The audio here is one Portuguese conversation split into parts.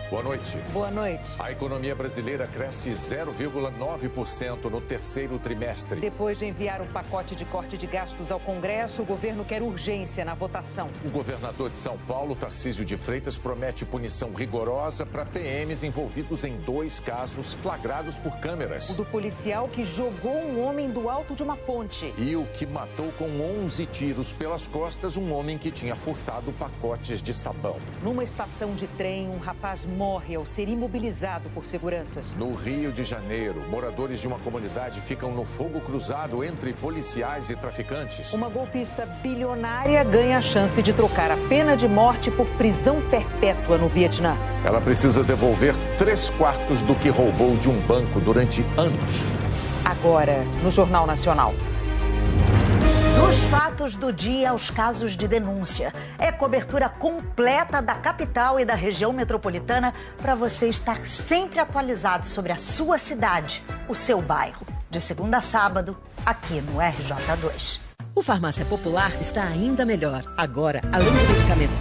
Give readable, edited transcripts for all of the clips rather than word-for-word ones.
Boa noite. Boa noite. A economia brasileira cresce 0,9% no terceiro trimestre. Depois de enviar um pacote de corte de gastos ao Congresso, o governo quer urgência na votação. O governador de São Paulo, Tarcísio de Freitas, promete punição rigorosa para PMs envolvidos em 2 casos flagrados por câmeras. O do policial que jogou um homem do alto de uma ponte. E o que matou com 11 tiros pelas costas um homem que tinha furtado pacotes de sabão. Numa estação de trem, um rapaz morre ao ser imobilizado por seguranças. No Rio de Janeiro, moradores de uma comunidade ficam no fogo cruzado entre policiais e traficantes. Uma golpista bilionária ganha a chance de trocar a pena de morte por prisão perpétua no Vietnã. Ela precisa devolver 3/4 do que roubou de um banco durante anos. Agora, no Jornal Nacional. Dos fatos do dia aos casos de denúncia. É cobertura completa da capital e da região metropolitana para você estar sempre atualizado sobre a sua cidade, o seu bairro. De segunda a sábado, aqui no RJ2. O Farmácia Popular está ainda melhor. Agora, além de medicamento.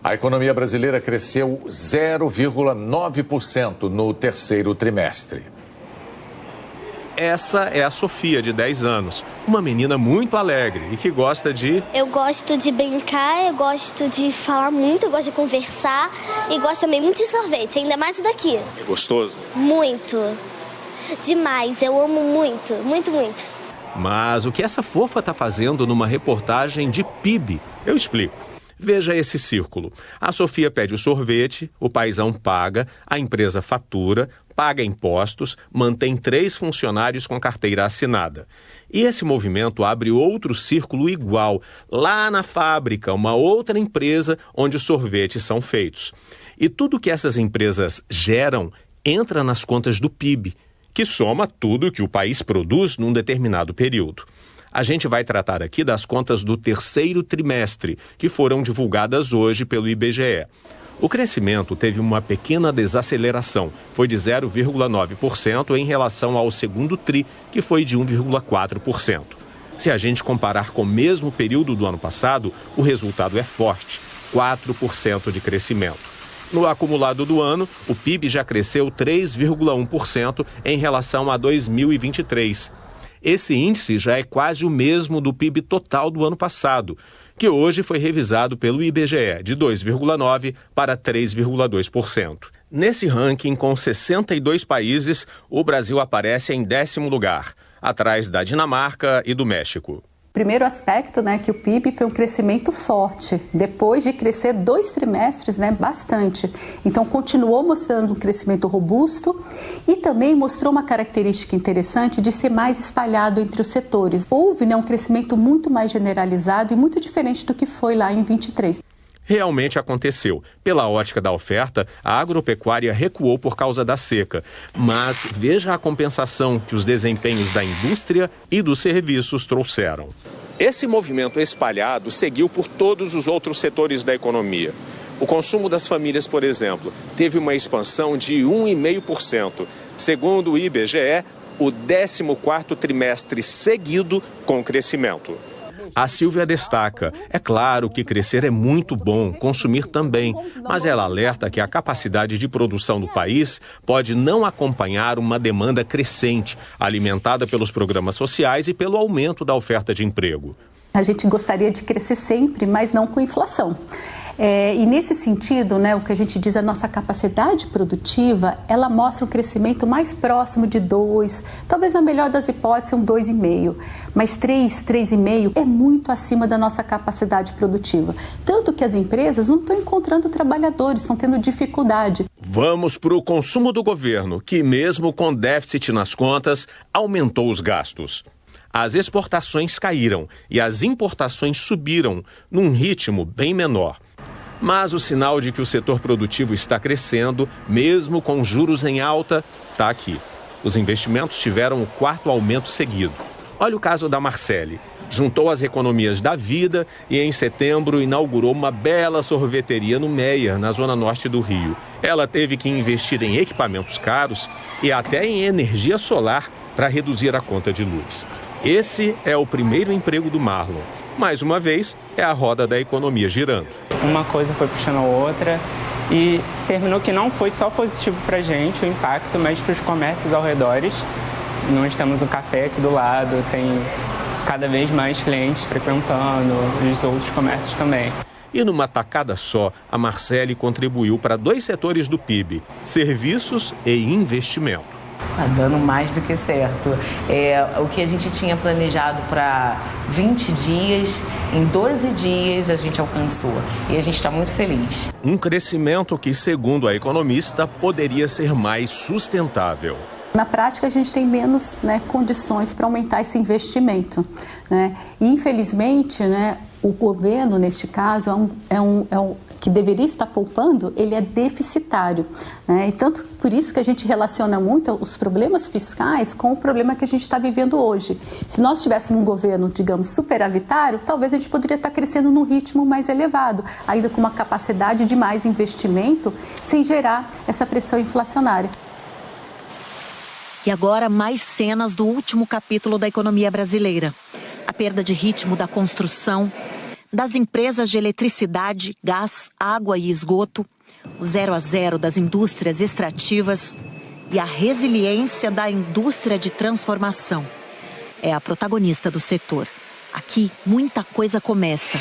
A economia brasileira cresceu 0,9% no terceiro trimestre. Essa é a Sofia, de 10 anos, uma menina muito alegre e que gosta de... Eu gosto de brincar, eu gosto de falar muito, eu gosto de conversar e gosto também muito de sorvete, ainda mais daqui. É gostoso? Muito. Demais, eu amo muito, muito, muito. Mas o que essa fofa está fazendo numa reportagem de PIB? Eu explico. Veja esse círculo. A Sofia pede o sorvete, o paizão paga, a empresa fatura, paga impostos, mantém 3 funcionários com carteira assinada. E esse movimento abre outro círculo igual, lá na fábrica, uma outra empresa onde os sorvetes são feitos. E tudo que essas empresas geram entra nas contas do PIB, que soma tudo que o país produz num determinado período. A gente vai tratar aqui das contas do terceiro trimestre, que foram divulgadas hoje pelo IBGE. O crescimento teve uma pequena desaceleração, foi de 0,9% em relação ao segundo TRI, que foi de 1,4%. Se a gente comparar com o mesmo período do ano passado, o resultado é forte, 4% de crescimento. No acumulado do ano, o PIB já cresceu 3,1% em relação a 2023. Esse índice já é quase o mesmo do PIB total do ano passado, que hoje foi revisado pelo IBGE de 2,9% para 3,2%. Nesse ranking, com 62 países, o Brasil aparece em 10º lugar, atrás da Dinamarca e do México. Primeiro aspecto, que o PIB foi um crescimento forte, depois de crescer 2 trimestres, bastante. Então, continuou mostrando um crescimento robusto e também mostrou uma característica interessante de ser mais espalhado entre os setores. Houve um crescimento muito mais generalizado e muito diferente do que foi lá em 23. Realmente aconteceu. Pela ótica da oferta, a agropecuária recuou por causa da seca. Mas veja a compensação que os desempenhos da indústria e dos serviços trouxeram. Esse movimento espalhado seguiu por todos os outros setores da economia. O consumo das famílias, por exemplo, teve uma expansão de 1,5%. Segundo o IBGE, o 14º trimestre seguido com crescimento. A Silvia destaca, é claro que crescer é muito bom, consumir também, mas ela alerta que a capacidade de produção do país pode não acompanhar uma demanda crescente, alimentada pelos programas sociais e pelo aumento da oferta de emprego. A gente gostaria de crescer sempre, mas não com inflação. E nesse sentido, o que a gente diz, a nossa capacidade produtiva, ela mostra um crescimento mais próximo de 2, talvez na melhor das hipóteses um 2,5, mas 3,5 é muito acima da nossa capacidade produtiva. Tanto que as empresas não estão encontrando trabalhadores, estão tendo dificuldade. Vamos para o consumo do governo, que mesmo com déficit nas contas, aumentou os gastos. As exportações caíram e as importações subiram num ritmo bem menor. Mas o sinal de que o setor produtivo está crescendo, mesmo com juros em alta, está aqui. Os investimentos tiveram o 4º aumento seguido. Olha o caso da Marcele. Juntou as economias da vida e em setembro inaugurou uma bela sorveteria no Meier, na zona norte do Rio. Ela teve que investir em equipamentos caros e até em energia solar para reduzir a conta de luz. Esse é o primeiro emprego do Marlon. Mais uma vez, é a roda da economia girando. Uma coisa foi puxando a outra E terminou que não foi só positivo para a gente, o impacto, mas para os comércios ao redor. Nós temos o café aqui do lado, tem cada vez mais clientes frequentando, e os outros comércios também. E numa tacada só, a Marcele contribuiu para 2 setores do PIB, serviços e investimento. Está dando mais do que certo. O que a gente tinha planejado para 20 dias, em 12 dias a gente alcançou. E a gente está muito feliz. Um crescimento que, segundo a economista, poderia ser mais sustentável. Na prática, a gente tem menos condições para aumentar esse investimento. E, infelizmente, o governo, neste caso, que deveria estar poupando, ele é deficitário. E tanto por isso que a gente relaciona muito os problemas fiscais com o problema que a gente está vivendo hoje. Se nós tivéssemos um governo, digamos, superavitário, talvez a gente poderia estar crescendo num ritmo mais elevado, ainda com uma capacidade de mais investimento, sem gerar essa pressão inflacionária. E agora mais cenas do último capítulo da economia brasileira. A perda de ritmo da construção, das empresas de eletricidade, gás, água e esgoto, o 0 a 0 das indústrias extrativas e a resiliência da indústria de transformação. É a protagonista do setor. Aqui, muita coisa começa.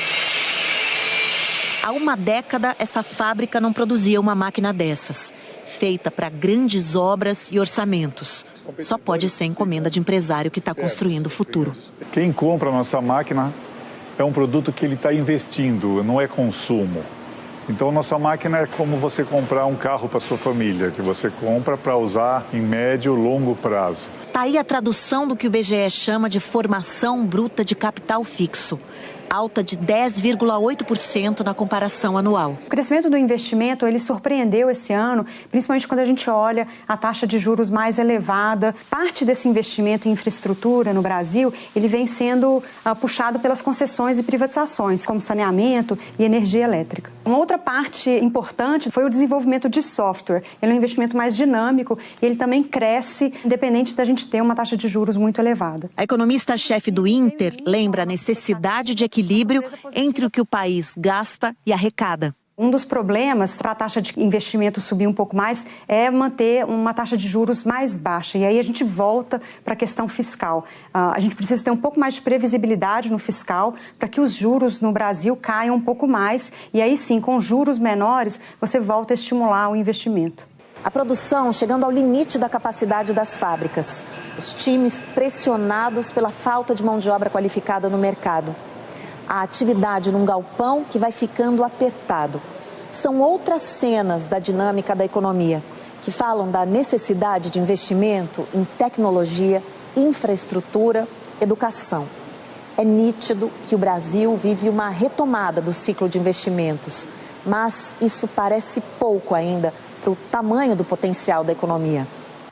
Há uma década, essa fábrica não produzia uma máquina dessas, feita para grandes obras e orçamentos. Só pode ser encomenda de empresário que está construindo o futuro. Quem compra a nossa máquina é um produto que ele está investindo, não é consumo. Então, nossa máquina é como você comprar um carro para sua família, que você compra para usar em médio e longo prazo. Está aí a tradução do que o BGE chama de formação bruta de capital fixo. Alta de 10,8% na comparação anual. O crescimento do investimento, ele surpreendeu esse ano, principalmente quando a gente olha a taxa de juros mais elevada. Parte desse investimento em infraestrutura no Brasil, ele vem sendo puxado pelas concessões e privatizações, como saneamento e energia elétrica. Uma outra parte importante foi o desenvolvimento de software. Ele é um investimento mais dinâmico e ele também cresce, independente da gente ter uma taxa de juros muito elevada. A economista-chefe do Inter lembra a necessidade de equilíbrio entre o que o país gasta e arrecada. Um dos problemas para a taxa de investimento subir um pouco mais é manter uma taxa de juros mais baixa. E aí a gente volta para a questão fiscal. A gente precisa ter um pouco mais de previsibilidade no fiscal para que os juros no Brasil caiam um pouco mais. E aí sim, com juros menores, você volta a estimular o investimento. A produção chegando ao limite da capacidade das fábricas. Os times pressionados pela falta de mão de obra qualificada no mercado. A atividade num galpão que vai ficando apertado. São outras cenas da dinâmica da economia, que falam da necessidade de investimento em tecnologia, infraestrutura, educação. É nítido que o Brasil vive uma retomada do ciclo de investimentos, mas isso parece pouco ainda para o tamanho do potencial da economia.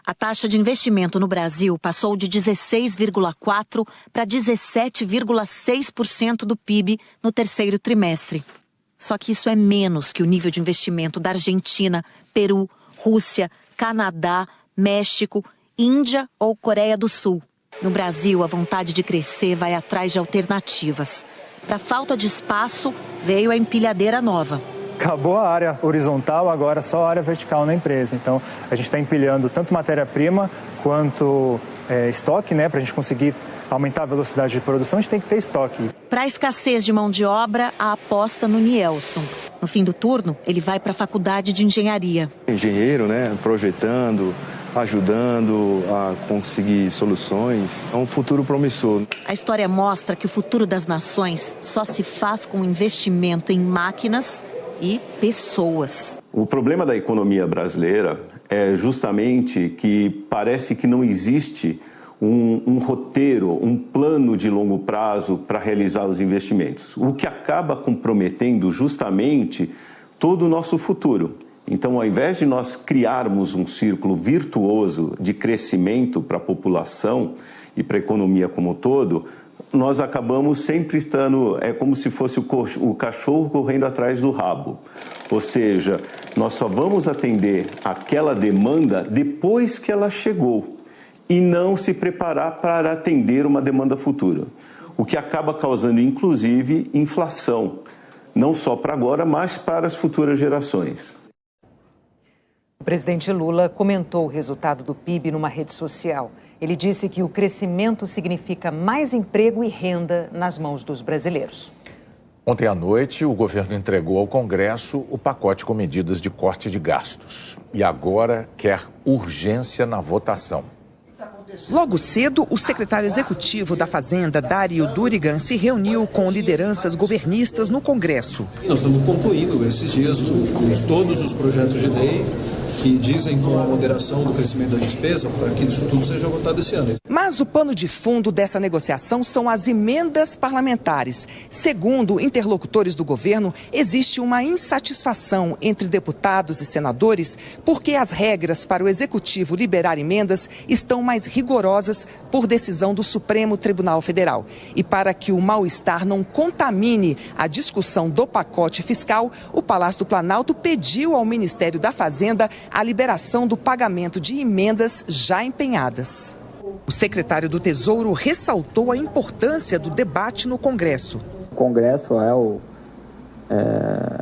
A taxa de investimento no Brasil passou de 16,4% para 17,6% do PIB no terceiro trimestre. Só que isso é menos que o nível de investimento da Argentina, Peru, Rússia, Canadá, México, Índia ou Coreia do Sul. No Brasil, a vontade de crescer vai atrás de alternativas. Para a falta de espaço, veio a empilhadeira nova. Acabou a área horizontal, agora só a área vertical na empresa. Então, a gente está empilhando tanto matéria-prima quanto estoque, para a gente conseguir aumentar a velocidade de produção, a gente tem que ter estoque. Para a escassez de mão de obra, a aposta no Nielson. No fim do turno, ele vai para a faculdade de engenharia. Engenheiro, projetando, ajudando a conseguir soluções. É um futuro promissor. A história mostra que o futuro das nações só se faz com investimento em máquinas e pessoas. O problema da economia brasileira é justamente que parece que não existe um roteiro, um plano de longo prazo para realizar os investimentos, o que acaba comprometendo justamente todo o nosso futuro. Então, ao invés de nós criarmos um círculo virtuoso de crescimento para a população e para a economia como um todo, nós acabamos sempre estando, é como se fosse o cachorro correndo atrás do rabo. Ou seja, nós só vamos atender aquela demanda depois que ela chegou e não se preparar para atender uma demanda futura. O que acaba causando, inclusive, inflação, não só para agora, mas para as futuras gerações. O presidente Lula comentou o resultado do PIB numa rede social. Ele disse que o crescimento significa mais emprego e renda nas mãos dos brasileiros. Ontem à noite, o governo entregou ao Congresso o pacote com medidas de corte de gastos. E agora quer urgência na votação. Logo cedo, o secretário executivo da Fazenda, Dário Durigan, se reuniu com lideranças governistas no Congresso. Nós estamos concluindo esses dias todos os projetos de lei que dizem com a moderação do crescimento da despesa para que isso tudo seja votado esse ano. Mas o pano de fundo dessa negociação são as emendas parlamentares. Segundo interlocutores do governo, existe uma insatisfação entre deputados e senadores porque as regras para o executivo liberar emendas estão mais rigorosas por decisão do Supremo Tribunal Federal. E para que o mal-estar não contamine a discussão do pacote fiscal, o Palácio do Planalto pediu ao Ministério da Fazenda a liberação do pagamento de emendas já empenhadas. O secretário do Tesouro ressaltou a importância do debate no Congresso. O Congresso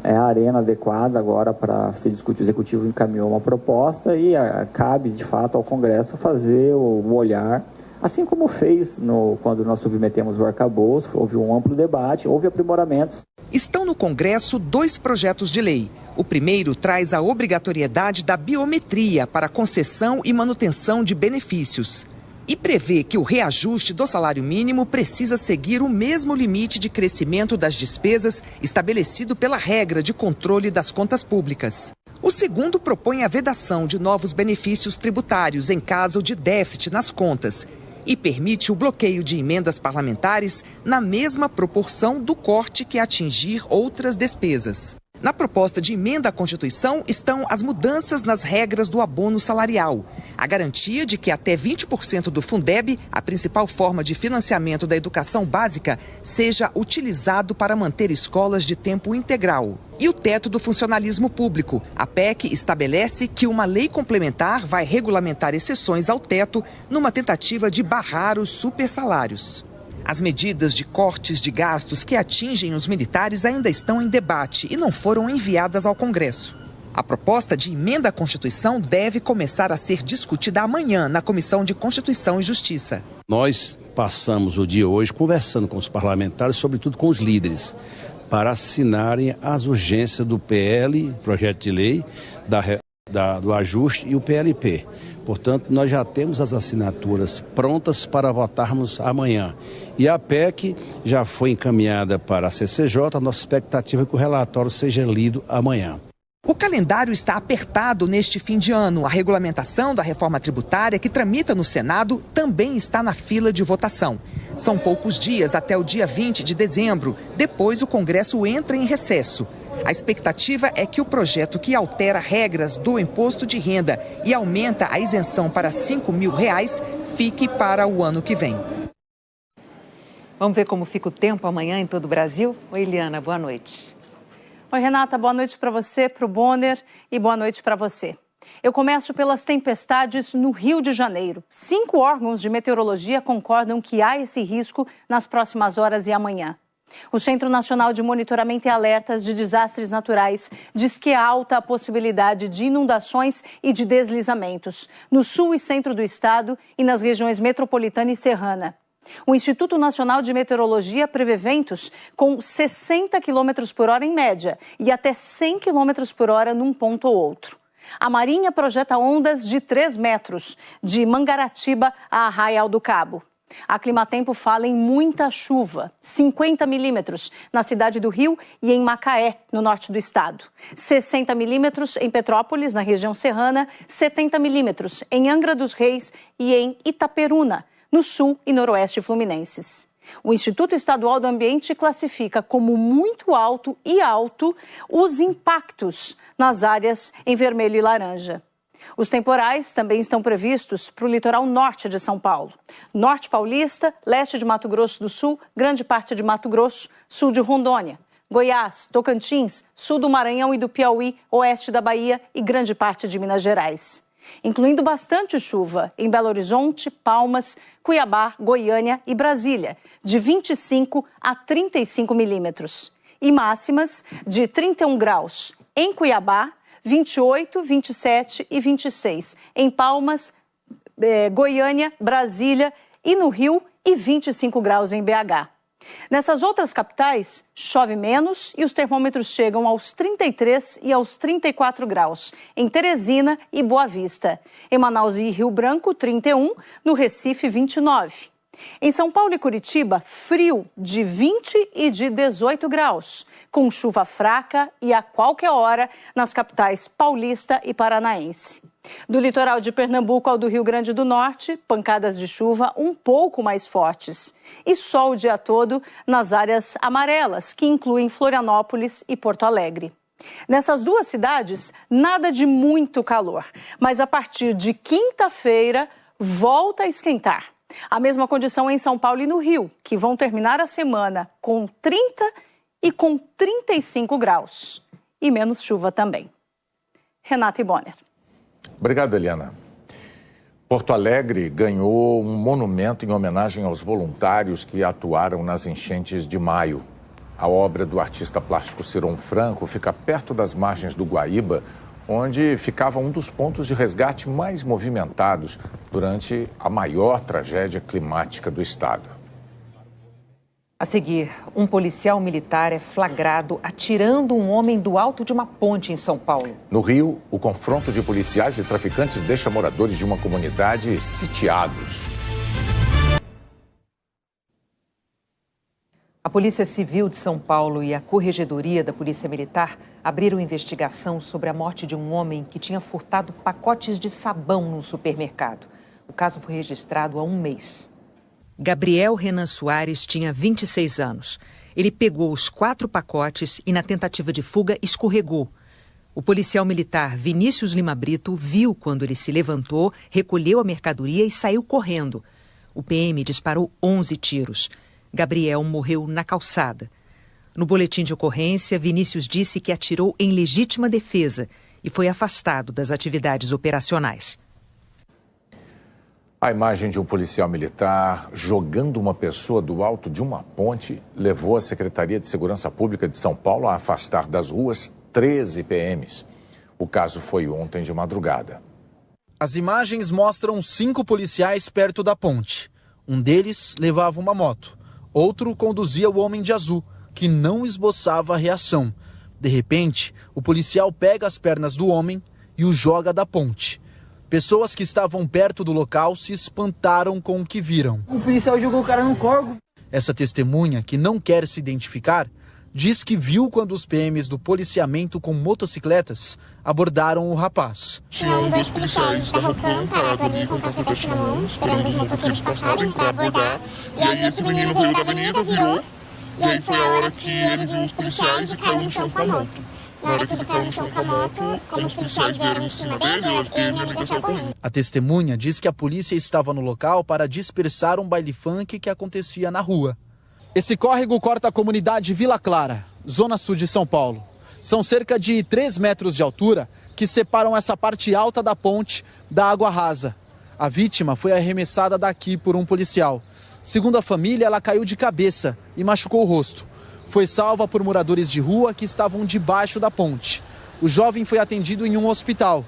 é a arena adequada agora para se discutir. O Executivo encaminhou uma proposta e cabe, de fato, ao Congresso fazer o olhar, assim como fez quando nós submetemos o arcabouço. Houve um amplo debate, houve aprimoramentos. Estão no Congresso 2 projetos de lei. O primeiro traz a obrigatoriedade da biometria para concessão e manutenção de benefícios. E prevê que o reajuste do salário mínimo precisa seguir o mesmo limite de crescimento das despesas estabelecido pela regra de controle das contas públicas. O segundo propõe a vedação de novos benefícios tributários em caso de déficit nas contas e permite o bloqueio de emendas parlamentares na mesma proporção do corte que atingir outras despesas. Na proposta de emenda à Constituição estão as mudanças nas regras do abono salarial, a garantia de que até 20% do Fundeb, a principal forma de financiamento da educação básica, seja utilizado para manter escolas de tempo integral. E o teto do funcionalismo público. A PEC estabelece que uma lei complementar vai regulamentar exceções ao teto numa tentativa de barrar os supersalários. As medidas de cortes de gastos que atingem os militares ainda estão em debate e não foram enviadas ao Congresso. A proposta de emenda à Constituição deve começar a ser discutida amanhã na Comissão de Constituição e Justiça. Nós passamos o dia hoje conversando com os parlamentares, sobretudo com os líderes, para assinarem as urgências do PL, projeto de lei, do ajuste e o PLP. Portanto, nós já temos as assinaturas prontas para votarmos amanhã. E a PEC já foi encaminhada para a CCJ, a nossa expectativa é que o relatório seja lido amanhã. O calendário está apertado neste fim de ano. A regulamentação da reforma tributária, que tramita no Senado, também está na fila de votação. São poucos dias até o dia 20 de dezembro. Depois, o Congresso entra em recesso. A expectativa é que o projeto que altera regras do imposto de renda e aumenta a isenção para R$5 mil fique para o ano que vem. Vamos ver como fica o tempo amanhã em todo o Brasil? Oi, Eliana, boa noite. Oi, Renata, boa noite para você, para o Bonner e boa noite para você. Eu começo pelas tempestades no Rio de Janeiro. 5 órgãos de meteorologia concordam que há esse risco nas próximas horas e amanhã. O Centro Nacional de Monitoramento e Alertas de Desastres Naturais diz que é alta a possibilidade de inundações e de deslizamentos no sul e centro do estado e nas regiões metropolitana e serrana. O Instituto Nacional de Meteorologia prevê ventos com 60 km por hora em média e até 100 km por hora num ponto ou outro. A Marinha projeta ondas de 3 metros, de Mangaratiba a Arraial do Cabo. A Climatempo fala em muita chuva, 50 milímetros na cidade do Rio e em Macaé, no norte do estado. 60 milímetros em Petrópolis, na região serrana, 70 milímetros em Angra dos Reis e em Itaperuna, no sul e noroeste fluminenses. O Instituto Estadual do Ambiente classifica como muito alto e alto os impactos nas áreas em vermelho e laranja. Os temporais também estão previstos para o litoral norte de São Paulo. Norte paulista, leste de Mato Grosso do Sul, grande parte de Mato Grosso, sul de Rondônia. Goiás, Tocantins, sul do Maranhão e do Piauí, oeste da Bahia e grande parte de Minas Gerais. Incluindo bastante chuva em Belo Horizonte, Palmas, Cuiabá, Goiânia e Brasília, de 25 a 35 milímetros. E máximas de 31 graus em Cuiabá, 28, 27 e 26. Em Palmas, Goiânia, Brasília e no Rio, e 25 graus em BH. Nessas outras capitais, chove menos e os termômetros chegam aos 33 e aos 34 graus, em Teresina e Boa Vista. Em Manaus e Rio Branco, 31, no Recife, 29. Em São Paulo e Curitiba, frio de 20 e de 18 graus, com chuva fraca e a qualquer hora nas capitais paulista e paranaense. Do litoral de Pernambuco ao do Rio Grande do Norte, pancadas de chuva um pouco mais fortes. E sol o dia todo nas áreas amarelas, que incluem Florianópolis e Porto Alegre. Nessas duas cidades, nada de muito calor, mas a partir de quinta-feira volta a esquentar. A mesma condição em São Paulo e no Rio, que vão terminar a semana com 30 e com 35 graus. E menos chuva também. Renata Bonner. Obrigado, Eliana. Porto Alegre ganhou um monumento em homenagem aos voluntários que atuaram nas enchentes de maio. A obra do artista plástico Ciron Franco fica perto das margens do Guaíba, onde ficava um dos pontos de resgate mais movimentados durante a maior tragédia climática do estado. A seguir, um policial militar é flagrado atirando um homem do alto de uma ponte em São Paulo. No Rio, o confronto de policiais e traficantes deixa moradores de uma comunidade sitiados. A Polícia Civil de São Paulo e a Corregedoria da Polícia Militar abriram investigação sobre a morte de um homem que tinha furtado pacotes de sabão num supermercado. O caso foi registrado há um mês. Gabriel Renan Soares tinha 26 anos. Ele pegou os 4 pacotes e, na tentativa de fuga, escorregou. O policial militar Vinícius Lima Brito viu quando ele se levantou, recolheu a mercadoria e saiu correndo. O PM disparou 11 tiros. Gabriel morreu na calçada. No boletim de ocorrência, Vinícius disse que atirou em legítima defesa e foi afastado das atividades operacionais. A imagem de um policial militar jogando uma pessoa do alto de uma ponte levou a Secretaria de Segurança Pública de São Paulo a afastar das ruas 13 PMs. O caso foi ontem de madrugada. As imagens mostram 5 policiais perto da ponte. Um deles levava uma moto. Outro conduzia o homem de azul, que não esboçava reação. De repente, o policial pega as pernas do homem e o joga da ponte. Pessoas que estavam perto do local se espantaram com o que viram. O policial jogou o cara no corpo. Essa testemunha, que não quer se identificar, diz que viu quando os PMs do policiamento com motocicletas abordaram o rapaz. Tinha um dos policiais da Rocan parado ali com o capacete na mão, esperando os motoqueiros passarem para abordar. E aí esse menino veio da avenida, virou, e aí foi a hora que ele viu os policiais e caiu no chão com a moto. Na hora que ele caiu no chão com a moto, como os policiais vieram em cima dele, ele e minha amiga saiu correndo. A testemunha diz que a polícia estava no local para dispersar um baile funk que acontecia na rua. Esse córrego corta a comunidade Vila Clara, zona sul de São Paulo. São cerca de 3 metros de altura que separam essa parte alta da ponte da água rasa. A vítima foi arremessada daqui por um policial. Segundo a família, ela caiu de cabeça e machucou o rosto. Foi salva por moradores de rua que estavam debaixo da ponte. O jovem foi atendido em um hospital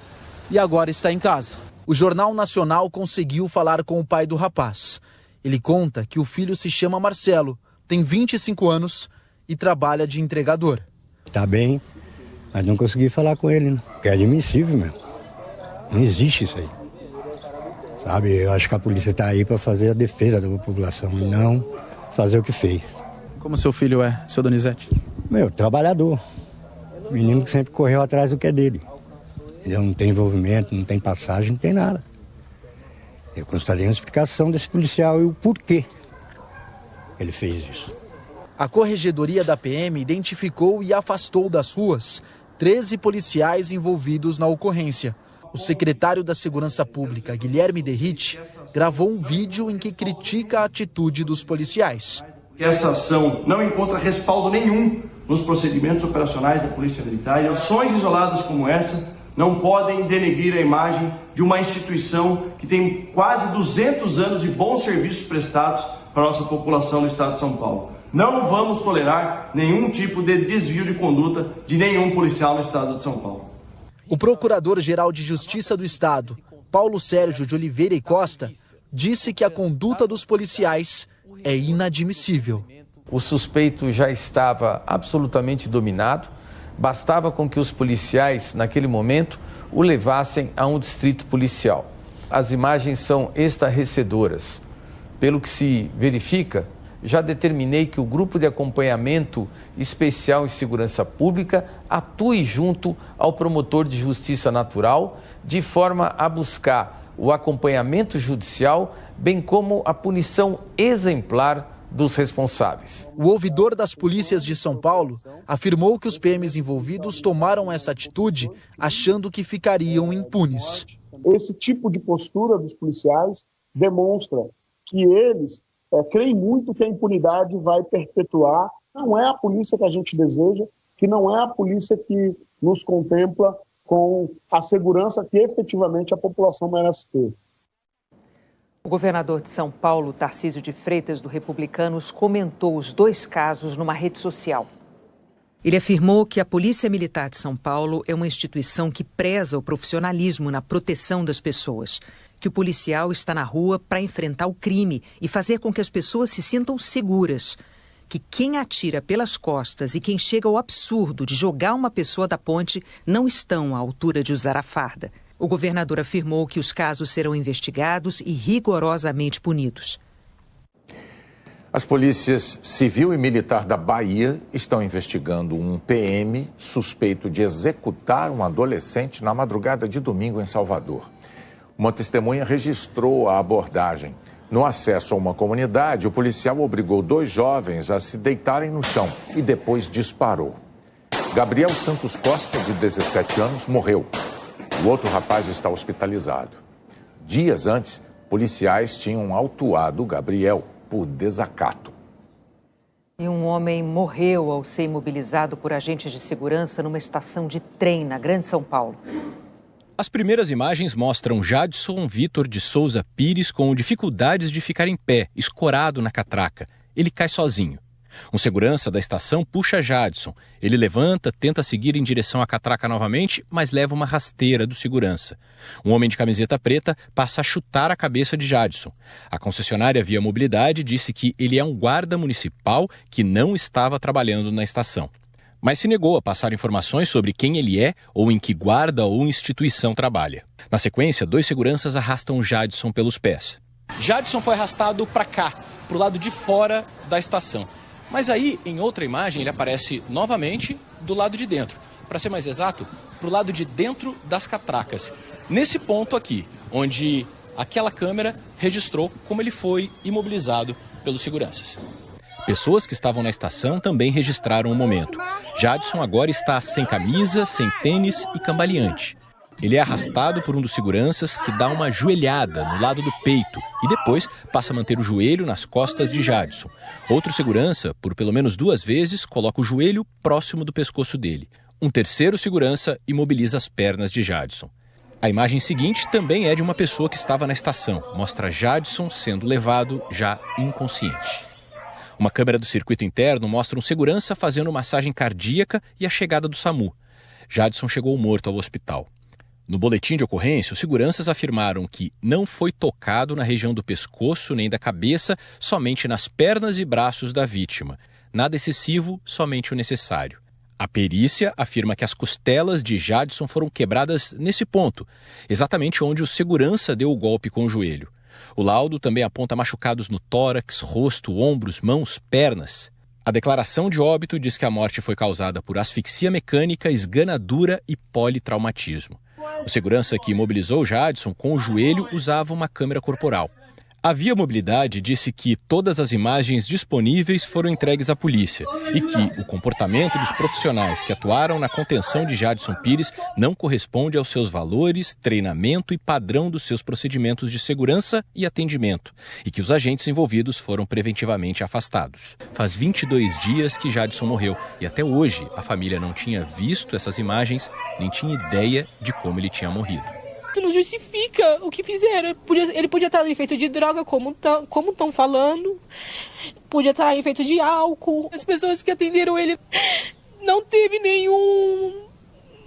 e agora está em casa. O Jornal Nacional conseguiu falar com o pai do rapaz. Ele conta que o filho se chama Marcelo, tem 25 anos e trabalha de entregador. Tá bem, mas não consegui falar com ele, né? Porque é admissível mesmo. Não existe isso aí. Sabe, eu acho que a polícia está aí para fazer a defesa da população e não fazer o que fez. Como seu filho é, seu Donizete? Trabalhador. Menino que sempre correu atrás do que é dele. Ele não tem envolvimento, não tem passagem, não tem nada. Eu gostaria de uma explicação desse policial e o porquê ele fez isso. A Corregedoria da PM identificou e afastou das ruas 13 policiais envolvidos na ocorrência. O secretário da Segurança Pública, Guilherme Derrite, gravou um vídeo em que critica a atitude dos policiais. Essa ação não encontra respaldo nenhum nos procedimentos operacionais da Polícia Militar e ações isoladas como essa não podem denegrir a imagem de uma instituição que tem quase 200 anos de bons serviços prestados para a nossa população do estado de São Paulo. Não vamos tolerar nenhum tipo de desvio de conduta de nenhum policial no estado de São Paulo. O Procurador-Geral de Justiça do Estado, Paulo Sérgio de Oliveira e Costa, disse que a conduta dos policiais é inadmissível. O suspeito já estava absolutamente dominado, bastava com que os policiais, naquele momento, o levassem a um distrito policial. As imagens são estarrecedoras. Pelo que se verifica, já determinei que o Grupo de Acompanhamento Especial em Segurança Pública atue junto ao promotor de justiça natural, de forma a buscar o acompanhamento judicial, bem como a punição exemplar dos responsáveis. O ouvidor das polícias de São Paulo afirmou que os PMs envolvidos tomaram essa atitude achando que ficariam impunes. Esse tipo de postura dos policiais demonstra que eles creem muito que a impunidade vai perpetuar. Não é a polícia que a gente deseja, que não é a polícia que nos contempla com a segurança que efetivamente a população merece ter. O governador de São Paulo, Tarcísio de Freitas, do Republicanos, comentou os 2 casos numa rede social. Ele afirmou que a Polícia Militar de São Paulo é uma instituição que preza o profissionalismo na proteção das pessoas, que o policial está na rua para enfrentar o crime e fazer com que as pessoas se sintam seguras, que quem atira pelas costas e quem chega ao absurdo de jogar uma pessoa da ponte não estão à altura de usar a farda. O governador afirmou que os casos serão investigados e rigorosamente punidos. As polícias civil e militar da Bahia estão investigando um PM suspeito de executar um adolescente na madrugada de domingo em Salvador. Uma testemunha registrou a abordagem. No acesso a uma comunidade, o policial obrigou 2 jovens a se deitarem no chão e depois disparou. Gabriel Santos Costa, de 17 anos, morreu. O outro rapaz está hospitalizado. Dias antes, policiais tinham autuado Gabriel por desacato. E um homem morreu ao ser imobilizado por agentes de segurança numa estação de trem na Grande São Paulo. As primeiras imagens mostram Jadson Vitor de Souza Pires com dificuldades de ficar em pé, escorado na catraca. Ele cai sozinho. Um segurança da estação puxa Jadson. Ele levanta, tenta seguir em direção à catraca novamente, mas leva uma rasteira do segurança. Um homem de camiseta preta passa a chutar a cabeça de Jadson. A concessionária Via Mobilidade disse que ele é um guarda municipal que não estava trabalhando na estação. Mas se negou a passar informações sobre quem ele é ou em que guarda ou instituição trabalha. Na sequência, 2 seguranças arrastam Jadson pelos pés. Jadson foi arrastado para cá, para o lado de fora da estação. Mas aí, em outra imagem, ele aparece novamente do lado de dentro. Para ser mais exato, para o lado de dentro das catracas. Nesse ponto aqui, onde aquela câmera registrou como ele foi imobilizado pelos seguranças. Pessoas que estavam na estação também registraram o momento. Jadson agora está sem camisa, sem tênis e cambaleante. Ele é arrastado por um dos seguranças que dá uma joelhada no lado do peito e depois passa a manter o joelho nas costas de Jadson. Outro segurança, por pelo menos 2 vezes, coloca o joelho próximo do pescoço dele. Um terceiro segurança imobiliza as pernas de Jadson. A imagem seguinte também é de uma pessoa que estava na estação. Mostra Jadson sendo levado já inconsciente. Uma câmera do circuito interno mostra um segurança fazendo massagem cardíaca e a chegada do SAMU. Jadson chegou morto ao hospital. No boletim de ocorrência, os seguranças afirmaram que não foi tocado na região do pescoço nem da cabeça, somente nas pernas e braços da vítima. Nada excessivo, somente o necessário. A perícia afirma que as costelas de Jadson foram quebradas nesse ponto, exatamente onde o segurança deu o golpe com o joelho. O laudo também aponta machucados no tórax, rosto, ombros, mãos, pernas. A declaração de óbito diz que a morte foi causada por asfixia mecânica, esganadura e politraumatismo. O segurança que imobilizou Jadson com o joelho usava uma câmera corporal. A Via Mobilidade disse que todas as imagens disponíveis foram entregues à polícia e que o comportamento dos profissionais que atuaram na contenção de Jadson Pires não corresponde aos seus valores, treinamento e padrão dos seus procedimentos de segurança e atendimento e que os agentes envolvidos foram preventivamente afastados. Faz 22 dias que Jadson morreu e até hoje a família não tinha visto essas imagens nem tinha ideia de como ele tinha morrido. Isso não justifica o que fizeram. Ele podia estar em efeito de droga, como estão falando. Podia estar em efeito de álcool. As pessoas que atenderam ele não teve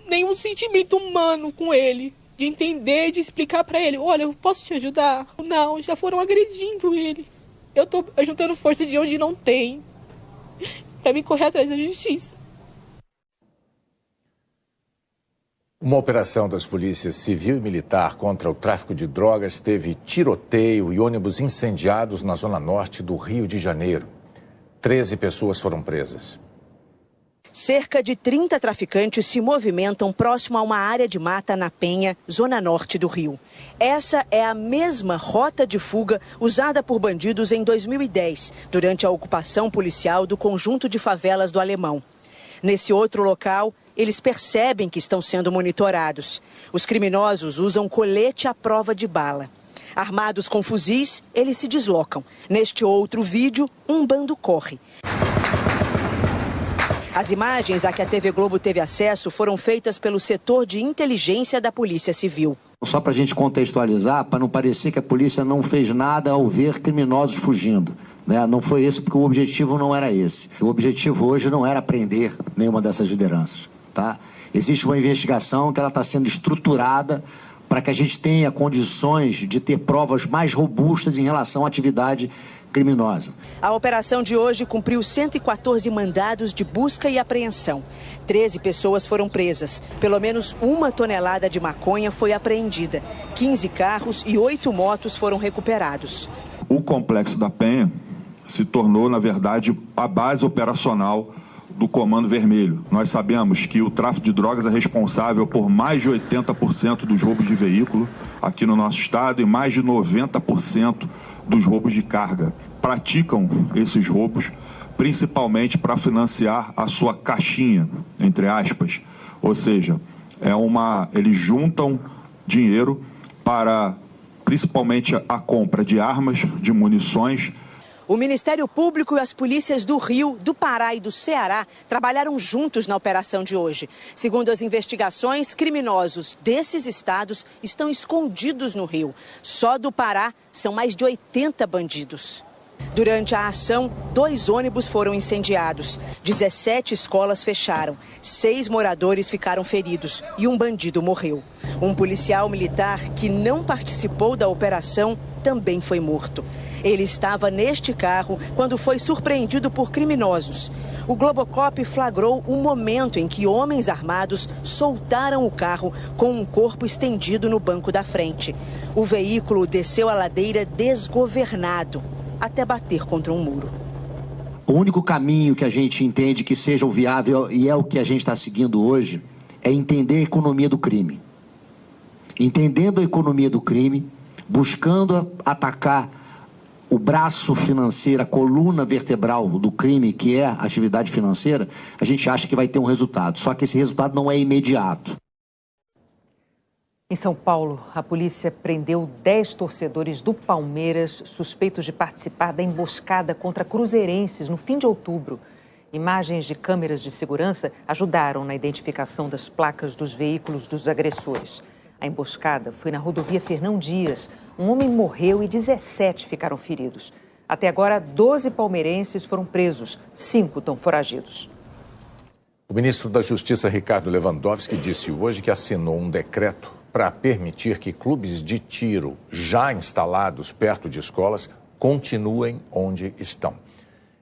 nenhum sentimento humano com ele. De entender, de explicar pra ele, olha, eu posso te ajudar? Não, já foram agredindo ele. Eu tô juntando força de onde não tem, pra mim correr atrás da justiça. Uma operação das polícias civil e militar contra o tráfico de drogas teve tiroteio e ônibus incendiados na zona norte do Rio de Janeiro. 13 pessoas foram presas. Cerca de 30 traficantes se movimentam próximo a uma área de mata na Penha, zona norte do Rio. Essa é a mesma rota de fuga usada por bandidos em 2010, durante a ocupação policial do conjunto de favelas do Alemão. Nesse outro local, eles percebem que estão sendo monitorados. Os criminosos usam colete à prova de bala. Armados com fuzis, eles se deslocam. Neste outro vídeo, um bando corre. As imagens a que a TV Globo teve acesso foram feitas pelo setor de inteligência da Polícia Civil. Só para a gente contextualizar, para não parecer que a polícia não fez nada ao ver criminosos fugindo, né? Não foi esse, porque o objetivo não era esse. O objetivo hoje não era prender nenhuma dessas lideranças, tá? Existe uma investigação que ela está sendo estruturada para que a gente tenha condições de ter provas mais robustas em relação à atividade criminosa. A operação de hoje cumpriu 114 mandados de busca e apreensão. 13 pessoas foram presas. Pelo menos 1 tonelada de maconha foi apreendida. 15 carros e 8 motos foram recuperados. O Complexo da Penha se tornou, na verdade, a base operacional do Comando Vermelho. Nós sabemos que o tráfico de drogas é responsável por mais de 80% dos roubos de veículo aqui no nosso estado e mais de 90% dos roubos de carga. Praticam esses roubos principalmente para financiar a sua caixinha, entre aspas. Ou seja, eles juntam dinheiro para principalmente a compra de armas, de munições. O Ministério Público e as polícias do Rio, do Pará e do Ceará trabalharam juntos na operação de hoje. Segundo as investigações, criminosos desses estados estão escondidos no Rio. Só do Pará são mais de 80 bandidos. Durante a ação, 2 ônibus foram incendiados, 17 escolas fecharam, 6 moradores ficaram feridos e um bandido morreu. Um policial militar que não participou da operação também foi morto. Ele estava neste carro quando foi surpreendido por criminosos. O Globocop flagrou um momento em que homens armados soltaram o carro com um corpo estendido no banco da frente. O veículo desceu a ladeira desgovernado, até bater contra um muro. O único caminho que a gente entende que seja o viável, e é o que a gente está seguindo hoje, é entender a economia do crime. Entendendo a economia do crime, buscando atacar o braço financeiro, a coluna vertebral do crime, que é a atividade financeira, a gente acha que vai ter um resultado. Só que esse resultado não é imediato. Em São Paulo, a polícia prendeu 10 torcedores do Palmeiras suspeitos de participar da emboscada contra cruzeirenses no fim de outubro. Imagens de câmeras de segurança ajudaram na identificação das placas dos veículos dos agressores. A emboscada foi na rodovia Fernão Dias. Um homem morreu e 17 ficaram feridos. Até agora, 12 palmeirenses foram presos, 5 estão foragidos. O ministro da Justiça, Ricardo Lewandowski, disse hoje que assinou um decreto para permitir que clubes de tiro já instalados perto de escolas continuem onde estão.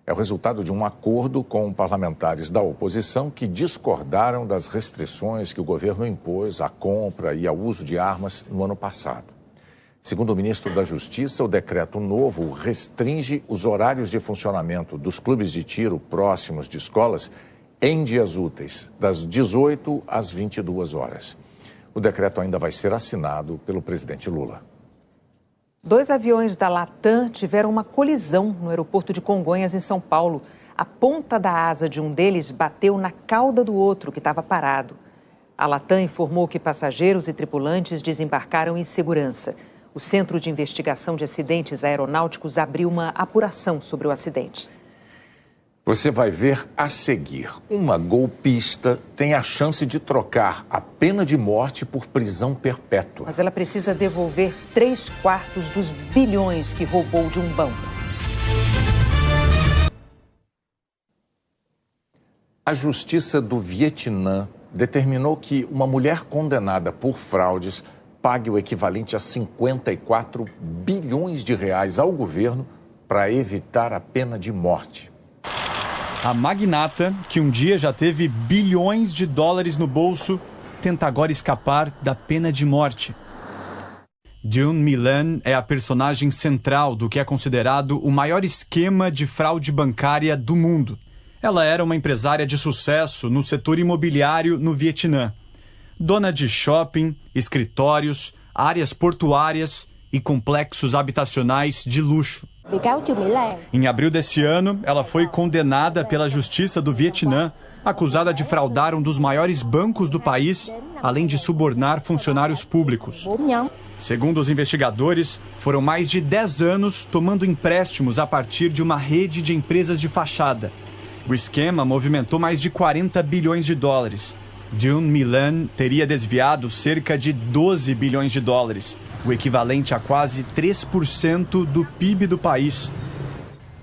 É o resultado de um acordo com parlamentares da oposição que discordaram das restrições que o governo impôs à compra e ao uso de armas no ano passado. Segundo o ministro da Justiça, o decreto novo restringe os horários de funcionamento dos clubes de tiro próximos de escolas em dias úteis, das 18 às 22 horas. O decreto ainda vai ser assinado pelo presidente Lula. 2 aviões da Latam tiveram uma colisão no aeroporto de Congonhas, em São Paulo. A ponta da asa de um deles bateu na cauda do outro, que estava parado. A Latam informou que passageiros e tripulantes desembarcaram em segurança. O Centro de Investigação de Acidentes Aeronáuticos abriu uma apuração sobre o acidente. Você vai ver a seguir. Uma golpista tem a chance de trocar a pena de morte por prisão perpétua. Mas ela precisa devolver 3/4 dos bilhões que roubou de um banco. A Justiça do Vietnã determinou que uma mulher condenada por fraudes pague o equivalente a 54 bilhões de reais ao governo para evitar a pena de morte. A magnata, que um dia já teve bilhões de dólares no bolso, tenta agora escapar da pena de morte. June Milan é a personagem central do que é considerado o maior esquema de fraude bancária do mundo. Ela era uma empresária de sucesso no setor imobiliário no Vietnã. Dona de shopping, escritórios, áreas portuárias e complexos habitacionais de luxo. Em abril desse ano, ela foi condenada pela Justiça do Vietnã, acusada de fraudar um dos maiores bancos do país, além de subornar funcionários públicos. Segundo os investigadores, foram mais de 10 anos tomando empréstimos a partir de uma rede de empresas de fachada. O esquema movimentou mais de 40 bilhões de dólares. June Milan teria desviado cerca de 12 bilhões de dólares, o equivalente a quase 3% do PIB do país.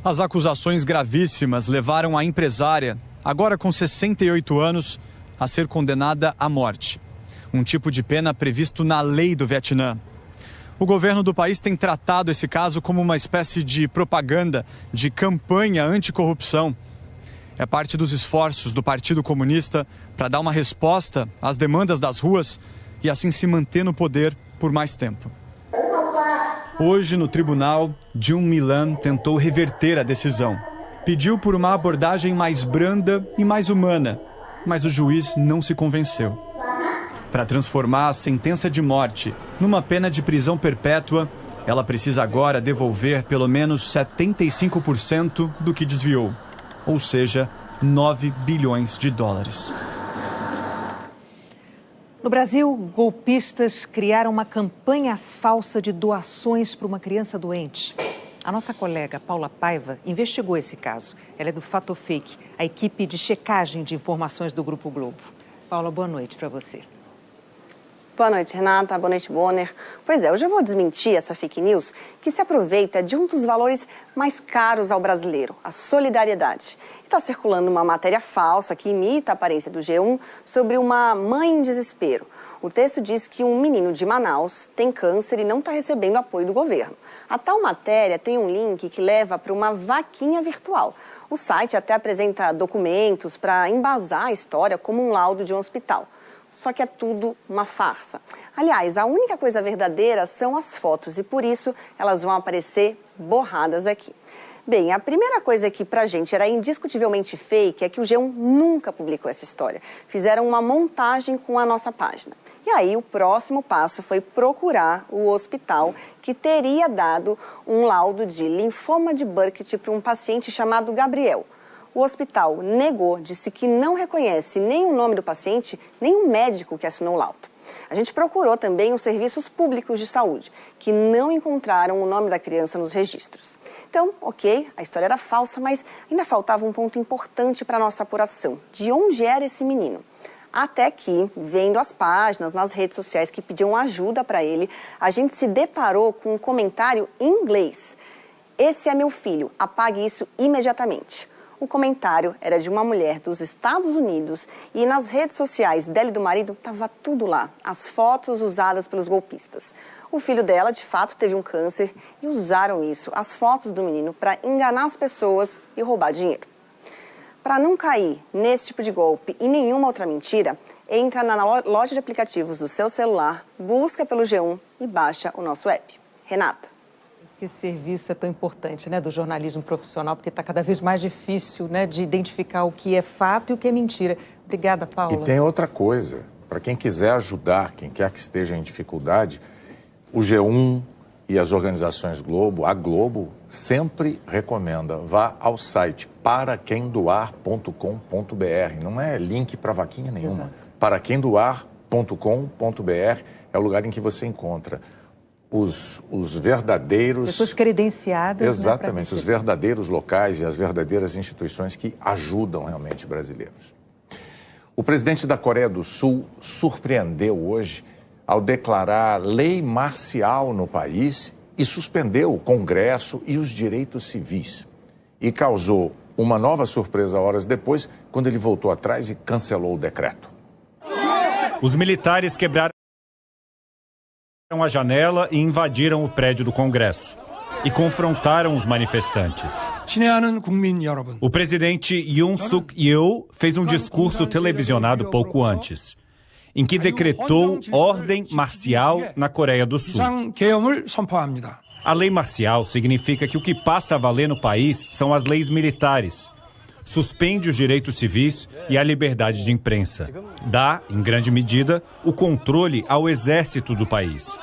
As acusações gravíssimas levaram a empresária, agora com 68 anos, a ser condenada à morte. Um tipo de pena previsto na lei do Vietnã. O governo do país tem tratado esse caso como uma espécie de propaganda, de campanha anticorrupção. É parte dos esforços do Partido Comunista para dar uma resposta às demandas das ruas e assim se manter no poder por mais tempo. Hoje, no tribunal, June Milan tentou reverter a decisão. Pediu por uma abordagem mais branda e mais humana, mas o juiz não se convenceu. Para transformar a sentença de morte numa pena de prisão perpétua, ela precisa agora devolver pelo menos 75% do que desviou. Ou seja, 9 bilhões de dólares. No Brasil, golpistas criaram uma campanha falsa de doações para uma criança doente. A nossa colega Paula Paiva investigou esse caso. Ela é do Fato Fake, a equipe de checagem de informações do Grupo Globo. Paula, boa noite para você. Boa noite, Renata. Boa noite, Bonner. Pois é, hoje eu vou desmentir essa fake news que se aproveita de um dos valores mais caros ao brasileiro, a solidariedade. Está circulando uma matéria falsa que imita a aparência do G1 sobre uma mãe em desespero. O texto diz que um menino de Manaus tem câncer e não está recebendo apoio do governo. A tal matéria tem um link que leva para uma vaquinha virtual. O site até apresenta documentos para embasar a história como um laudo de um hospital. Só que é tudo uma farsa. Aliás, a única coisa verdadeira são as fotos e por isso elas vão aparecer borradas aqui. Bem, a primeira coisa que pra gente era indiscutivelmente fake é que o G1 nunca publicou essa história. Fizeram uma montagem com a nossa página. E aí o próximo passo foi procurar o hospital que teria dado um laudo de linfoma de Burkitt para um paciente chamado Gabriel. O hospital negou, disse que não reconhece nem o nome do paciente, nem o médico que assinou o laudo. A gente procurou também os serviços públicos de saúde, que não encontraram o nome da criança nos registros. Então, ok, a história era falsa, mas ainda faltava um ponto importante para a nossa apuração. De onde era esse menino? Até que, vendo as páginas nas redes sociais que pediam ajuda para ele, a gente se deparou com um comentário em inglês. Esse é meu filho, apague isso imediatamente. O comentário era de uma mulher dos Estados Unidos e nas redes sociais dela e do marido estava tudo lá, as fotos usadas pelos golpistas. O filho dela, de fato, teve um câncer e usaram isso, as fotos do menino, para enganar as pessoas e roubar dinheiro. Para não cair nesse tipo de golpe e nenhuma outra mentira, entra na loja de aplicativos do seu celular, busca pelo G1 e baixa o nosso app. Renata. Que esse serviço é tão importante, né, do jornalismo profissional, porque está cada vez mais difícil, né, de identificar o que é fato e o que é mentira. Obrigada, Paula. E tem outra coisa, para quem quiser ajudar, quem quer que esteja em dificuldade, o G1 e as organizações Globo, a Globo, sempre recomenda, vá ao site paraquemdoar.com.br. Não é link para vaquinha nenhuma. Exato. Paraquemdoar.com.br é o lugar em que você encontra os verdadeiros... Pessoas credenciadas. Exatamente, né, os verdadeiros locais e as verdadeiras instituições que ajudam realmente brasileiros. O presidente da Coreia do Sul surpreendeu hoje ao declarar lei marcial no país e suspendeu o Congresso e os direitos civis. E causou uma nova surpresa horas depois, quando ele voltou atrás e cancelou o decreto. Os militares quebraram a janela e invadiram o prédio do Congresso e confrontaram os manifestantes. O presidente Yoon Suk Yeol fez um discurso televisionado pouco antes, em que decretou ordem marcial na Coreia do Sul. A lei marcial significa que o que passa a valer no país são as leis militares. Suspende os direitos civis e a liberdade de imprensa. Dá, em grande medida, o controle ao exército do país.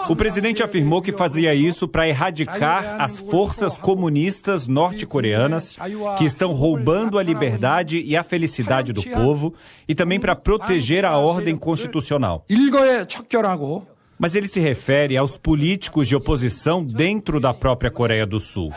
O presidente afirmou que fazia isso para erradicar as forças comunistas norte-coreanas que estão roubando a liberdade e a felicidade do povo e também para proteger a ordem constitucional. Mas ele se refere aos políticos de oposição dentro da própria Coreia do Sul.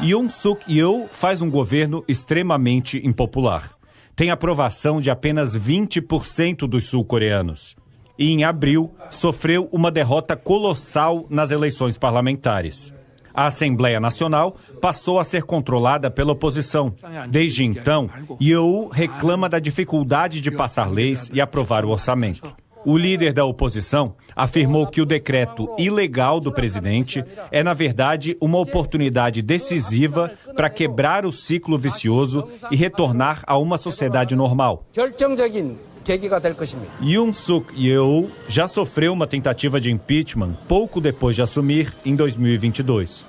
Yoon Suk Yeol faz um governo extremamente impopular. Tem aprovação de apenas 20% dos sul-coreanos. E em abril, sofreu uma derrota colossal nas eleições parlamentares. A Assembleia Nacional passou a ser controlada pela oposição. Desde então, Yeol reclama da dificuldade de passar leis e aprovar o orçamento. O líder da oposição afirmou que o decreto ilegal do presidente é, na verdade, uma oportunidade decisiva para quebrar o ciclo vicioso e retornar a uma sociedade normal. Yoon Suk Yeol já sofreu uma tentativa de impeachment pouco depois de assumir, em 2022.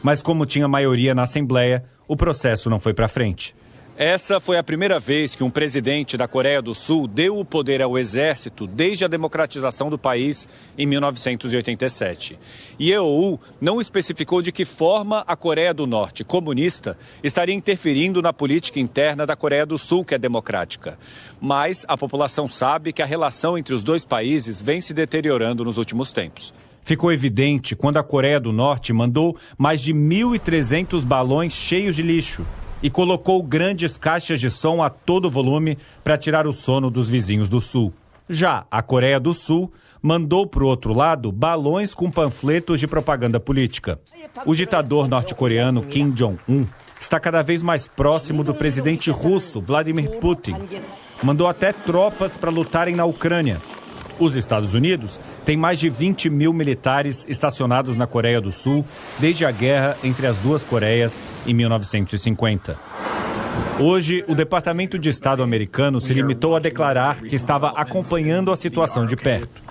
Mas como tinha maioria na Assembleia, o processo não foi para frente. Essa foi a primeira vez que um presidente da Coreia do Sul deu o poder ao exército desde a democratização do país em 1987. Yeol não especificou de que forma a Coreia do Norte comunista estaria interferindo na política interna da Coreia do Sul, que é democrática. Mas a população sabe que a relação entre os dois países vem se deteriorando nos últimos tempos. Ficou evidente quando a Coreia do Norte mandou mais de 1.300 balões cheios de lixo e colocou grandes caixas de som a todo volume para tirar o sono dos vizinhos do Sul. Já a Coreia do Sul mandou para o outro lado balões com panfletos de propaganda política. O ditador norte-coreano Kim Jong-un está cada vez mais próximo do presidente russo Vladimir Putin. Mandou até tropas para lutarem na Ucrânia. Os Estados Unidos têm mais de 20 mil militares estacionados na Coreia do Sul desde a guerra entre as duas Coreias em 1950. Hoje, o Departamento de Estado americano se limitou a declarar que estava acompanhando a situação de perto.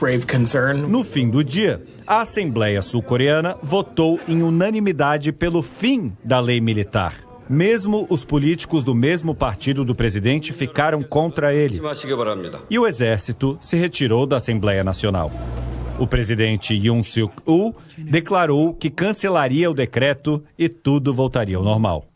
No fim do dia, a Assembleia Sul-Coreana votou em unanimidade pelo fim da lei militar. Mesmo os políticos do mesmo partido do presidente ficaram contra ele. E o exército se retirou da Assembleia Nacional. O presidente Yoon Suk Yeol declarou que cancelaria o decreto e tudo voltaria ao normal.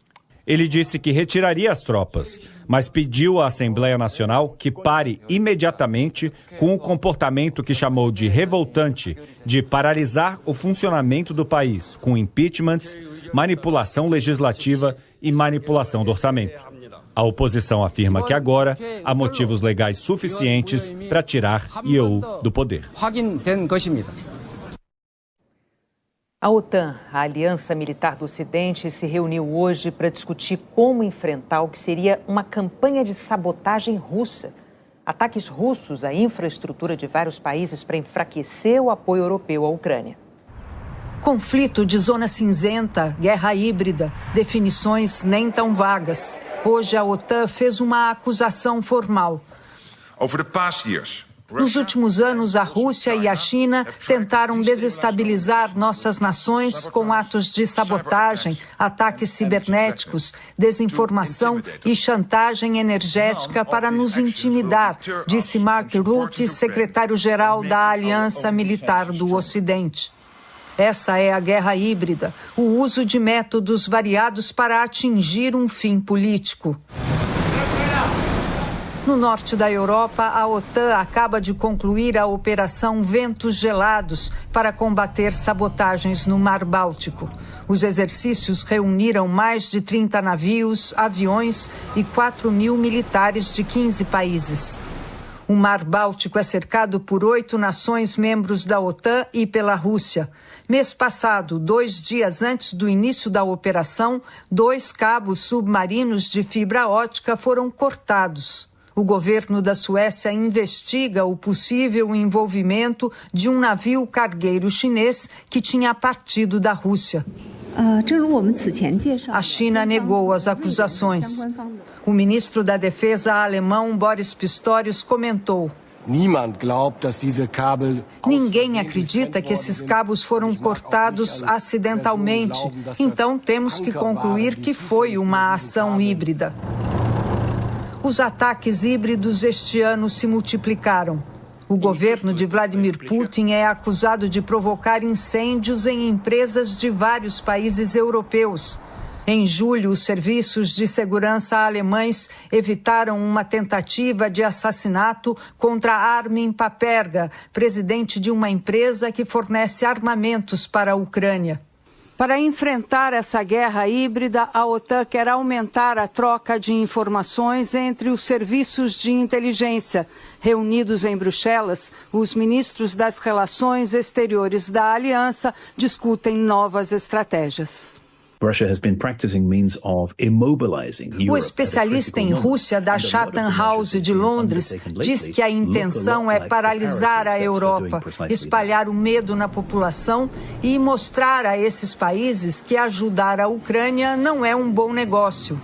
Ele disse que retiraria as tropas, mas pediu à Assembleia Nacional que pare imediatamente com o comportamento que chamou de revoltante de paralisar o funcionamento do país com impeachments, manipulação legislativa e manipulação do orçamento. A oposição afirma que agora há motivos legais suficientes para tirar Yeol do poder. A OTAN, a Aliança Militar do Ocidente, se reuniu hoje para discutir como enfrentar o que seria uma campanha de sabotagem russa. Ataques russos à infraestrutura de vários países para enfraquecer o apoio europeu à Ucrânia. Conflito de zona cinzenta, guerra híbrida, definições nem tão vagas. Hoje a OTAN fez uma acusação formal. Nos últimos anos, a Rússia e a China tentaram desestabilizar nossas nações com atos de sabotagem, ataques cibernéticos, desinformação e chantagem energética para nos intimidar, disse Mark Rutte, secretário-geral da Aliança Militar do Ocidente. Essa é a guerra híbrida, o uso de métodos variados para atingir um fim político. No norte da Europa, a OTAN acaba de concluir a Operação Ventos Gelados para combater sabotagens no Mar Báltico. Os exercícios reuniram mais de 30 navios, aviões e 4.000 militares de 15 países. O Mar Báltico é cercado por 8 nações membros da OTAN e pela Rússia. Mês passado, 2 dias antes do início da operação, 2 cabos submarinos de fibra ótica foram cortados. O governo da Suécia investiga o possível envolvimento de um navio cargueiro chinês que tinha partido da Rússia. A China negou as acusações. O ministro da Defesa alemão Boris Pistorius comentou: ninguém acredita que esses cabos foram cortados acidentalmente, então temos que concluir que foi uma ação híbrida. Os ataques híbridos este ano se multiplicaram. O governo de Vladimir Putin é acusado de provocar incêndios em empresas de vários países europeus. Em julho, os serviços de segurança alemães evitaram uma tentativa de assassinato contra Armin Paperga, presidente de uma empresa que fornece armamentos para a Ucrânia. Para enfrentar essa guerra híbrida, a OTAN quer aumentar a troca de informações entre os serviços de inteligência. Reunidos em Bruxelas, os ministros das Relações Exteriores da Aliança discutem novas estratégias. O especialista em Rússia da Chatham House de Londres diz que a intenção é paralisar a Europa, espalhar o medo na população e mostrar a esses países que ajudar a Ucrânia não é um bom negócio.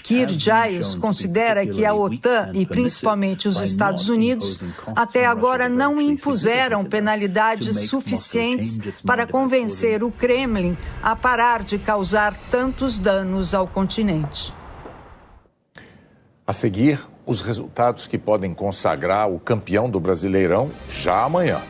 Kir Giles considera que a OTAN e principalmente os Estados Unidos até agora não impuseram penalidades suficientes para convencer o Kremlin a parar de causar tantos danos ao continente. A seguir, os resultados que podem consagrar o campeão do Brasileirão já amanhã.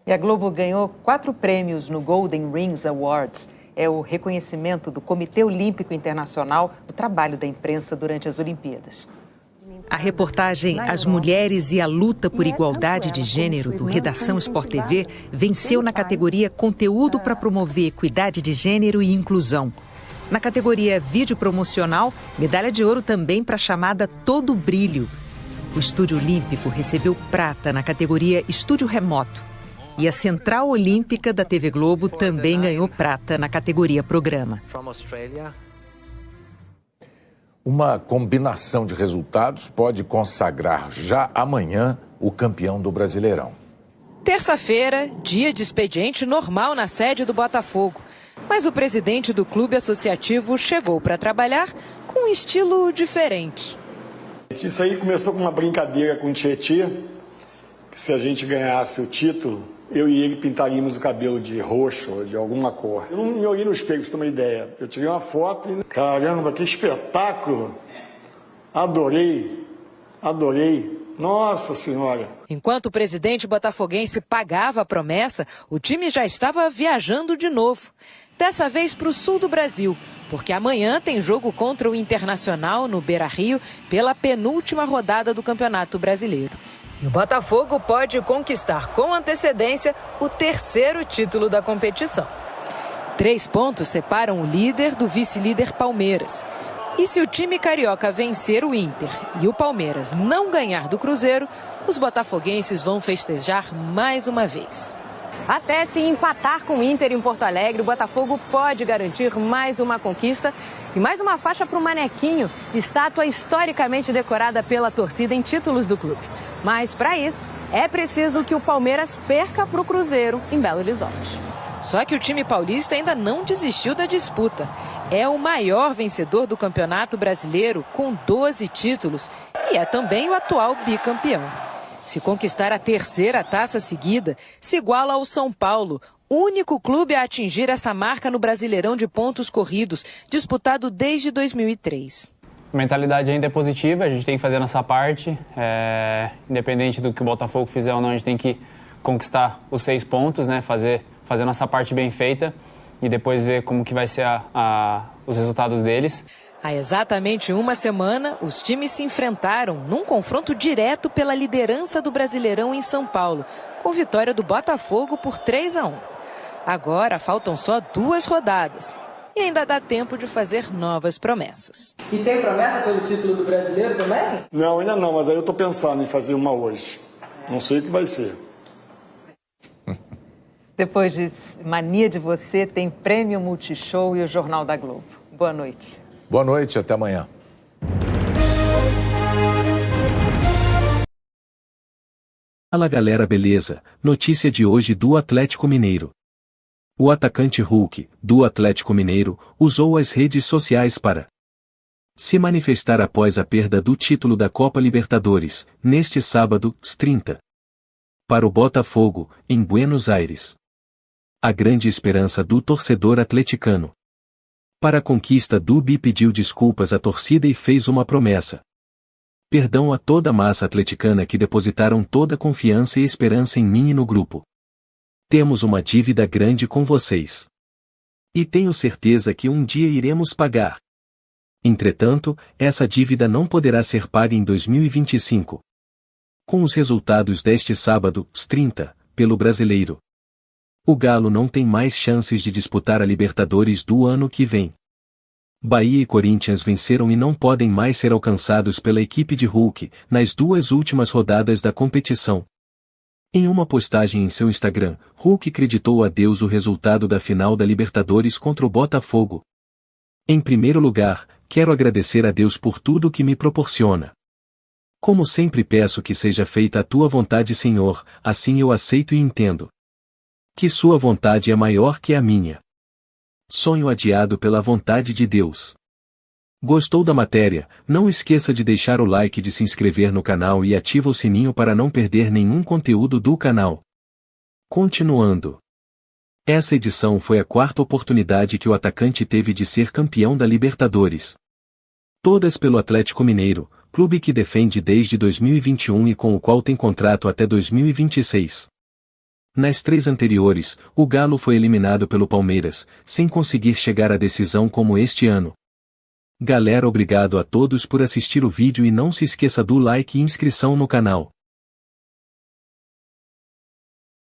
E a Globo ganhou 4 prêmios no Golden Rings Awards. É o reconhecimento do Comitê Olímpico Internacional do trabalho da imprensa durante as Olimpíadas. A reportagem As Mulheres e a Luta por Igualdade de Gênero, do Redação Sport TV, venceu na categoria Conteúdo para promover equidade de gênero e inclusão. Na categoria Vídeo Promocional, medalha de ouro também para a chamada Todo Brilho. O Estúdio Olímpico recebeu prata na categoria Estúdio Remoto. E a Central Olímpica da TV Globo também ganhou prata na categoria Programa. Uma combinação de resultados pode consagrar já amanhã o campeão do Brasileirão. Terça-feira, dia de expediente normal na sede do Botafogo. Mas o presidente do clube associativo chegou para trabalhar com um estilo diferente. Isso aí começou com uma brincadeira com o Tietê, que se a gente ganhasse o título, eu e ele pintaríamos o cabelo de roxo ou de alguma cor. Eu não me olhei no espelho, pra você ter uma ideia. Eu tirei uma foto e... Caramba, que espetáculo! Adorei, adorei. Nossa Senhora! Enquanto o presidente botafoguense pagava a promessa, o time já estava viajando de novo. Dessa vez para o sul do Brasil, porque amanhã tem jogo contra o Internacional no Beira-Rio pela penúltima rodada do Campeonato Brasileiro. E o Botafogo pode conquistar com antecedência o 3º título da competição. 3 pontos separam o líder do vice-líder Palmeiras. E se o time carioca vencer o Inter e o Palmeiras não ganhar do Cruzeiro, os botafoguenses vão festejar mais uma vez. Até se empatar com o Inter em Porto Alegre, o Botafogo pode garantir mais uma conquista e mais uma faixa para o Manequinho, estátua historicamente decorada pela torcida em títulos do clube. Mas, para isso, é preciso que o Palmeiras perca para o Cruzeiro em Belo Horizonte. Só que o time paulista ainda não desistiu da disputa. É o maior vencedor do Campeonato Brasileiro, com 12 títulos, e é também o atual bicampeão. Se conquistar a 3ª taça seguida, se iguala ao São Paulo, único clube a atingir essa marca no Brasileirão de pontos corridos, disputado desde 2003. A mentalidade ainda é positiva, a gente tem que fazer a nossa parte, independente do que o Botafogo fizer ou não, a gente tem que conquistar os 6 pontos, né? Fazer a nossa parte bem feita e depois ver como que vai ser os resultados deles. Há exatamente uma semana, os times se enfrentaram num confronto direto pela liderança do Brasileirão em São Paulo, com vitória do Botafogo por 3-1. Agora faltam só 2 rodadas. E ainda dá tempo de fazer novas promessas. E tem promessa pelo título do Brasileiro também? Não, ainda não, mas aí eu estou pensando em fazer uma hoje. Não sei o que vai ser. Depois de Mania de Você, tem Prêmio Multishow e o Jornal da Globo. Boa noite. Boa noite, até amanhã. Fala galera, beleza? Notícia de hoje do Atlético Mineiro. O atacante Hulk, do Atlético Mineiro, usou as redes sociais para se manifestar após a perda do título da Copa Libertadores, neste sábado, 30. Para o Botafogo, em Buenos Aires. A grande esperança do torcedor atleticano. Para a conquista do bi pediu desculpas à torcida e fez uma promessa. Perdão a toda a massa atleticana que depositaram toda a confiança e esperança em mim e no grupo. Temos uma dívida grande com vocês. E tenho certeza que um dia iremos pagar. Entretanto, essa dívida não poderá ser paga em 2025. Com os resultados deste sábado, 30, pelo Brasileiro. O Galo não tem mais chances de disputar a Libertadores do ano que vem. Bahia e Corinthians venceram e não podem mais ser alcançados pela equipe de Hulk, nas duas últimas rodadas da competição. Em uma postagem em seu Instagram, Hulk creditou a Deus o resultado da final da Libertadores contra o Botafogo. Em primeiro lugar, quero agradecer a Deus por tudo que me proporciona. Como sempre peço que seja feita a tua vontade, Senhor, assim eu aceito e entendo. Que sua vontade é maior que a minha. Sonho adiado pela vontade de Deus. Gostou da matéria? Não esqueça de deixar o like, de se inscrever no canal e ativa o sininho para não perder nenhum conteúdo do canal. Continuando. Essa edição foi a quarta oportunidade que o atacante teve de ser campeão da Libertadores. Todas pelo Atlético Mineiro, clube que defende desde 2021 e com o qual tem contrato até 2026. Nas 3 anteriores, o Galo foi eliminado pelo Palmeiras, sem conseguir chegar à decisão como este ano. Galera, obrigado a todos por assistir o vídeo e não se esqueça do like e inscrição no canal.